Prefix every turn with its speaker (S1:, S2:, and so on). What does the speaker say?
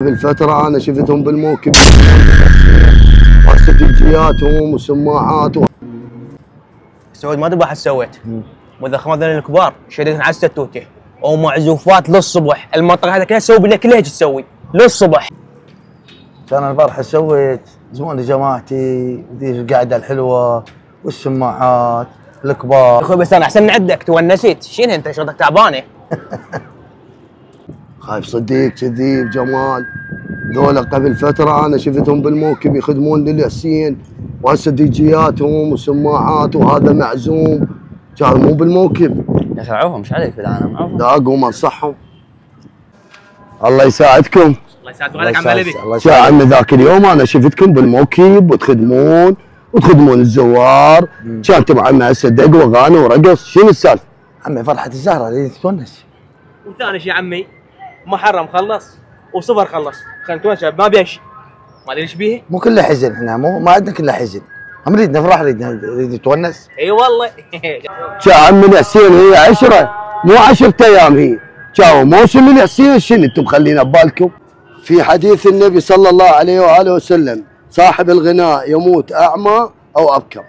S1: بالفترة أنا شفتهم بالموكب واستراتيجياتهم وسماعات
S2: سعود ما تبغى سويت واذا خمذنا الكبار شديت على الستوته ومعزوفات للصبح. المنطقه هذا كلها تسوي لك ليش تسوي للصبح.
S3: كان البارحه سويت زمان جماعتي ودي القعده الحلوه والسماعات الكبار.
S2: اخوي بس انا احسن من عندك تونسيت. شنو انت شغلتك تعبانه؟
S1: خايف صديق كذي بجمال. ذولا قبل فترة أنا شفتهم بالموكب يخدمون للحسين واستراتيجياتهم وسماعات وهذا معزوم. كانوا مو بالموكب.
S2: يا اخي عوفهم ايش عليك بالعالم معوفهم.
S1: لا قوم انصحهم. الله يساعدكم.
S2: الله يساعدك وغيرك عمال بك.
S1: يا عمي ذاك اليوم أنا شفتكم بالموكب وتخدمون الزوار. كانت معنا هسه دق واغاني ورقص. شنو السالفة؟
S3: عمي فرحه الزهره اللي تتونس.
S2: وثاني شيء عمي محرم خلص وصفر خلص. خلينا نتونس ما بيها شيء. ما ادري ايش بيه.
S3: مو كله حزن احنا ما عندنا كله حزن. هم نريد نفرح نريد نتونس.
S2: اي والله.
S1: يا عمي الحسين هي 10 مو 10 ايام هي. جاوا موسم الحسين. شنو انتم مخلينا ببالكم؟ في حديث النبي صلى الله عليه واله وسلم صاحب الغناء يموت اعمى او ابكم.